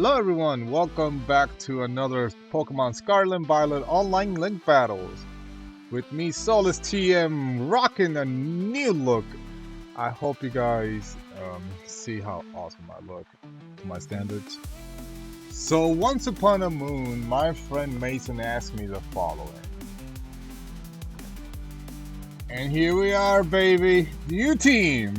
Hello everyone, welcome back to another Pokemon Scarlet and Violet online link battles. With me, Solus TM, rocking a new look. I hope you guys see how awesome I look to my standards. So once upon a moon, my friend Mayson asked me the following. And here we are, baby, new team!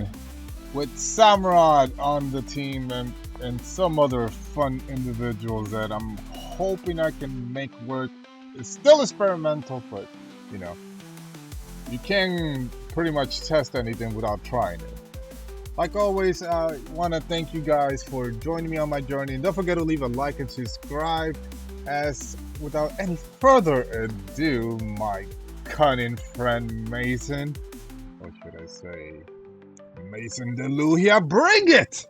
With Samurott on the team and some other fun individuals that I'm hoping I can make work. It's still experimental, but you know, you can pretty much test anything without trying it. Like always, I want to thank you guys for joining me on my journey, and don't forget to leave a like and subscribe. As without any further ado, my cunning friend Mayson, or should I say Mayson Deluhia, bring it!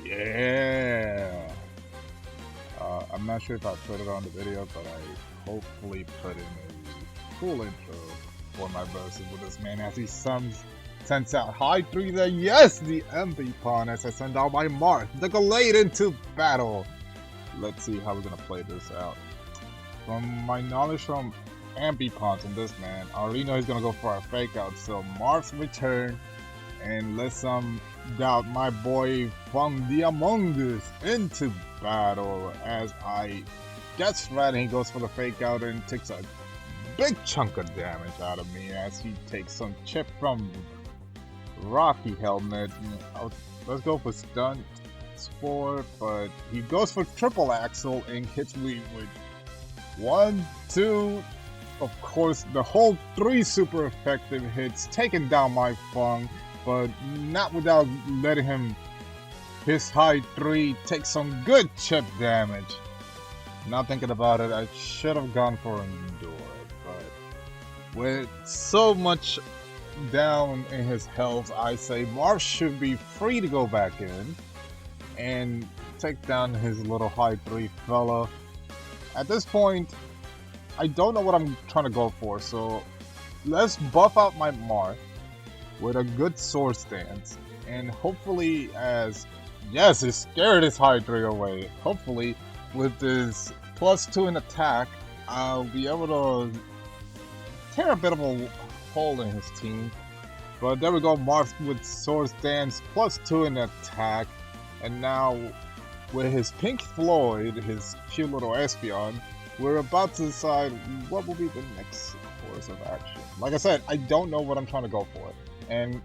Yeah! I'm not sure if I put it on the video, but I hopefully put in a cool intro for my verses with this man as he sends out high 3 there. Yes, the MP pawn as I send out my Marth, the Galade into battle. Let's see how we're gonna play this out. From my knowledge from Ambipawns and this man, I already know he's gonna go for a fake out, so Marth's return, and let's doubt my boy from the Among Us into battle as I guess right, and he goes for the fake out and takes a big chunk of damage out of me as he takes some chip from Rocky Helmet. Let's go for Stunt Spore, but he goes for Triple Axle and hits me with 1, 2, of course the whole 3 super effective hits, taking down my Fung, but not without letting him, his high 3, take some good chip damage. Now thinking about it, I should have gone for Endure, but with so much down in his health, I say Marth should be free to go back in and take down his little high 3 fella. At this point, I don't know what I'm trying to go for, so let's buff out my Marth with a good sword stance, and hopefully yes, it scared his high 3 away. Hopefully with this +2 in attack, I'll be able to tear a bit of a hole in his team. But there we go, Marth with sword stance, +2 in attack, and now with his Pink Floyd, his cute little Espeon, we're about to decide what will be the next course of action. Like I said, I don't know what I'm trying to go for, and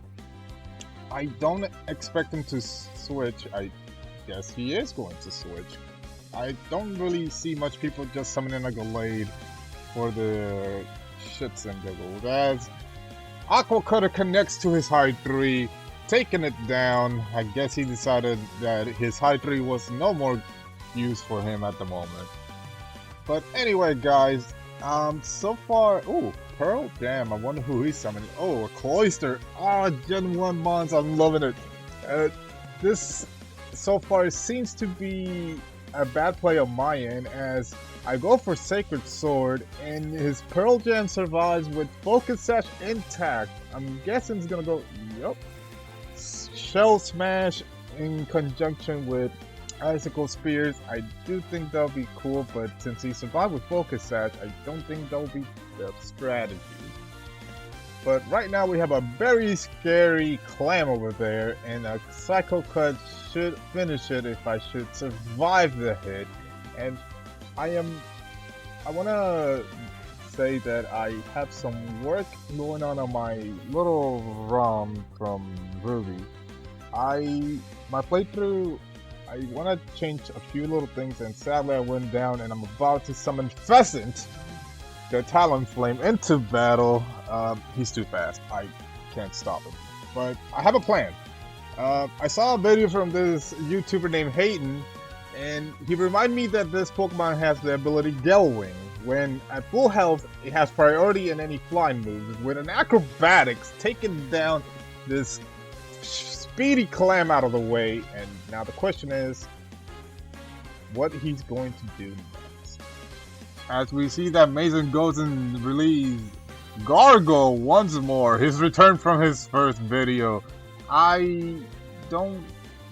I don't expect him to switch. I guess he is going to switch. I don't really see much people just summoning a Galade for the shits and giggles, as Aqua Cutter connects to his high 3, taking it down. I guess he decided that his high 3 was no more use for him at the moment. But anyway, guys, so far, ooh, Pearl, damn, I wonder who he's summoning. Oh, a Cloyster, Gen 1 Mons, I'm loving it. This, so far, seems to be a bad play on my end, as I go for Sacred Sword, and his Pearl Gem survives with Focus Sash intact. I'm guessing he's gonna go, yep, Shell Smash in conjunction with Icicle Spears. I do think that'll be cool, but since he survived with Focus Sash, I don't think that'll be the strategy. But right now we have a very scary Clam over there, and a Psycho Cut should finish it if I should survive the hit. And I want to say that I have some work going on my little ROM from Ruby. My playthrough, I want to change a few little things, and sadly I went down and I'm about to summon Pheasant, the Talonflame, into battle. He's too fast. I can't stop him. But I have a plan. I saw a video from this YouTuber named Hoenn, and he reminded me that this Pokemon has the ability Gale Wing. When at full health, it has priority in any flying moves, with an acrobatics taking down this speedy Clam out of the way. And now the question is, what he's going to do next. As we see that Mayson goes and release Gargle once more, his return from his first video. I don't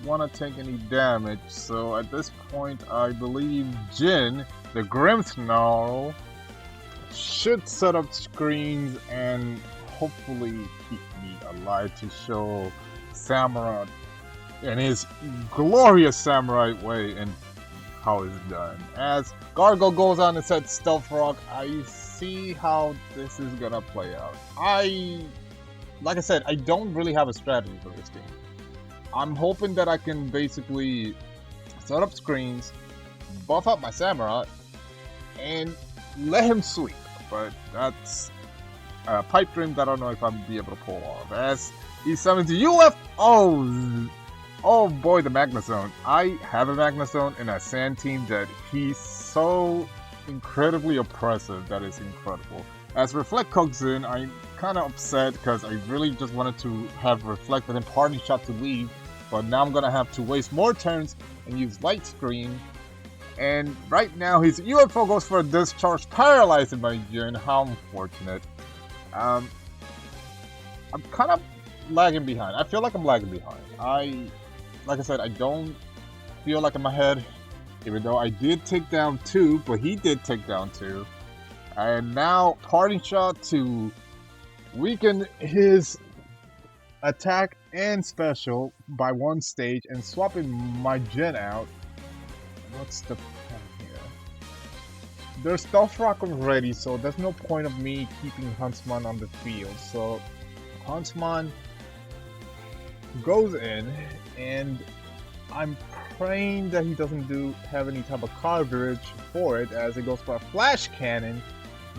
want to take any damage, so at this point I believe Jin, the Grim Snarl, should set up screens and hopefully keep me alive to show Samurai in his glorious samurai way and how it's done. As Gargo goes on and sets Stealth Rock, I see how this is gonna play out. Like I said, I don't really have a strategy for this game. I'm hoping that I can basically set up screens, buff up my samurai, and let him sweep. But that's a pipe dream that I don't know if I'm gonna be able to pull off. As he summons you left. Oh boy, the Magnezone. I have a Magnezone in a Sand team that he's so incredibly oppressive that is incredible. As Reflect comes in, I'm kind of upset because I really just wanted to have Reflect and then Parting Shot to leave, but now I'm going to have to waste more turns and use Light Screen. And right now his UFO goes for a Discharge, paralyzing my Jin. How unfortunate. I'm kind of lagging behind. I feel like I'm lagging behind. Like I said, I don't feel like I'm ahead, even though I did take down 2, but he did take down 2. And now Parting Shot to weaken his attack and special by 1 stage and swapping my Jin out. What's the plan here? There's Stealth Rock already, so there's no point of me keeping Huntsman on the field. So Huntsman goes in, and I'm praying that he doesn't have any type of coverage for it, as it goes for a Flash Cannon.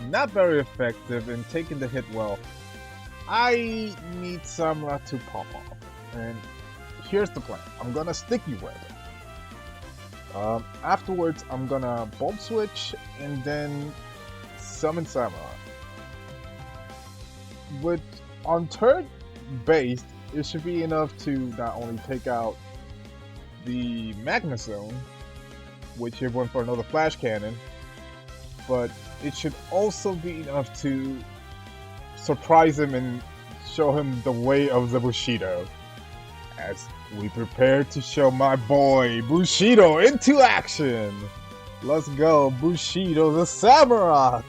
Not very effective in taking the hit well. I need Samurai to pop off, and here's the plan. I'm gonna Sticky Web. Afterwards, I'm gonna Bulb Switch and then summon Samurai. On turn based, it should be enough to not only take out the Magnezone, which he went for another Flash Cannon, but it should also be enough to surprise him and show him the way of the Bushido. As we prepare to show my boy Bushido into action. Let's go, Bushido the Samurai!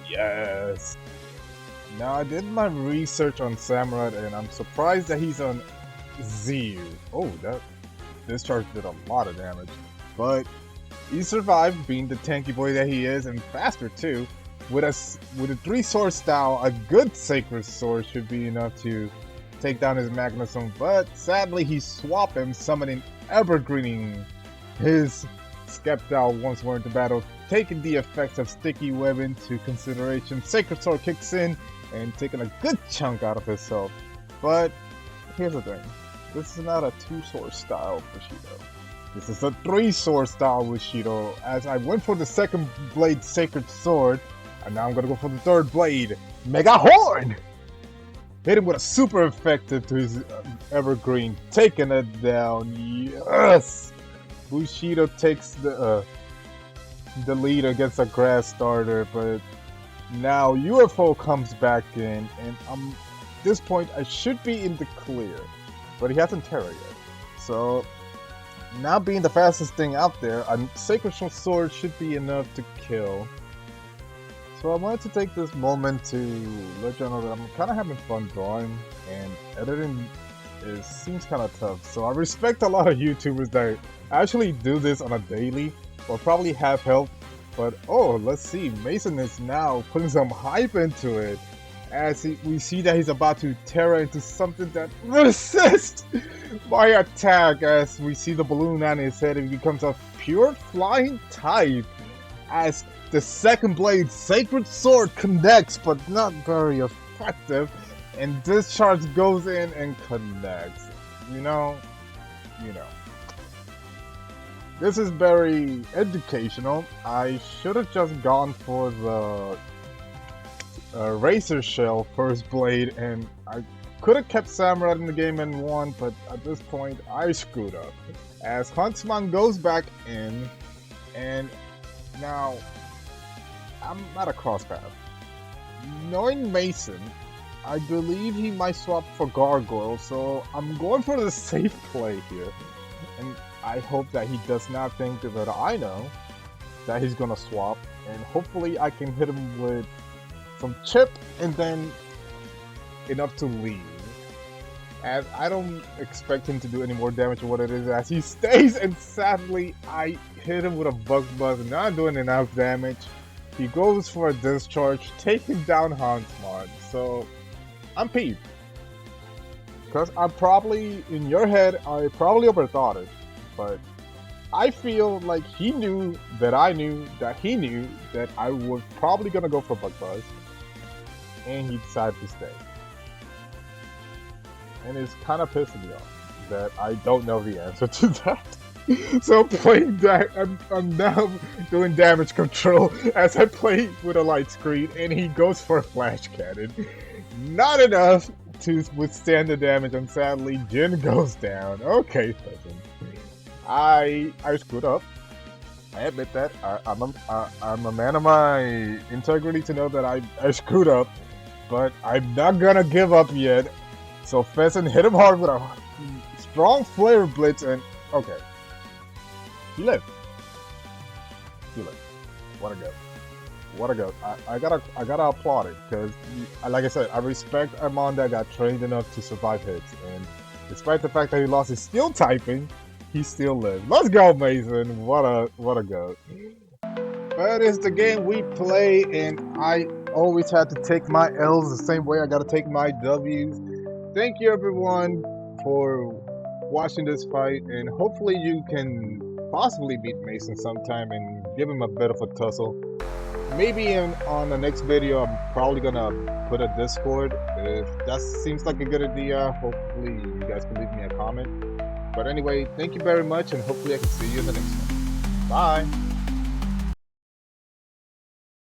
Yes! Now, I did my research on Samurai, and I'm surprised that he's on Z. Oh, that discharge did a lot of damage. But he survived, being the tanky boy that he is, and faster too. With a 3-sword style, a good Sacred Sword should be enough to take down his Magnezone. But sadly, he swapped him, summoning Evergreening his Skeptile once more into battle, taking the effects of Sticky Web into consideration. Sacred Sword kicks in and taking a good chunk out of his health. But here's the thing, this is not a 2-sword style Bushido. This is a 3-sword style Bushido, as I went for the second blade Sacred Sword, and now I'm gonna go for the third blade, Mega Horn! Hit him with a super effective to his Evergreen, taking it down. Yes! Bushido takes the lead against a grass starter, but now UFO comes back in, and at this point I should be in the clear, but he hasn't Terra yet. So now, being the fastest thing out there, a Sacred Sword should be enough to kill. So I wanted to take this moment to let you know that I'm kind of having fun drawing, and editing seems kind of tough. So I respect a lot of YouTubers that actually do this on a daily, or probably have help. But oh, let's see, Mayson is now putting some hype into it, as we see that he's about to Terra into something that resists my attack. As we see the balloon on his head, it becomes a pure flying type, as the second blade Sacred Sword connects, but not very effective, and Discharge goes in and connects. You know. This is very educational. I should have just gone for the Razor Shell first blade, and I could have kept Samurai in the game and won, but at this point I screwed up. As Huntsman goes back in, and now I'm at a crosspath. Knowing Mayson, I believe he might swap for Gargoyle, so I'm going for the safe play here. And I hope that he does not think that I know that he's gonna swap, and hopefully I can hit him with some chip and then enough to leave. As I don't expect him to do any more damage than what it is as he stays, and sadly I hit him with a Bug Buzz, not doing enough damage. He goes for a discharge, taking down Hansmart, so I'm peeved. Because I probably, in your head, I probably overthought it, but I feel like he knew that I knew that he knew that I was probably gonna go for Bug Buzz, and he decided to stay. And it's kind of pissing me off that I don't know the answer to that. So playing that, I'm now doing damage control as I play with a light screen, and he goes for a flash cannon. Not enough to withstand the damage, and sadly, Jin goes down. Okay, Pheasant. I screwed up. I admit that. I'm a man of my integrity to know that I screwed up, but I'm not gonna give up yet. So Pheasant hit him hard with a strong Flare Blitz, and okay. He lived. He lived. What a go. What a go. I gotta applaud it, because like I said, I respect a mon that got trained enough to survive hits, and despite the fact that he lost his steel typing, he still lived. Let's go, Mayson. What a go. But it's the game we play, and I always have to take my L's the same way I gotta take my W's. Thank you everyone for watching this fight, and hopefully you can possibly beat Mayson sometime and give him a bit of a tussle. Maybe on the next video I'm probably gonna put a Discord. If that seems like a good idea, hopefully you guys can leave me a comment. But anyway, thank you very much, and hopefully I can see you in the next one. Bye!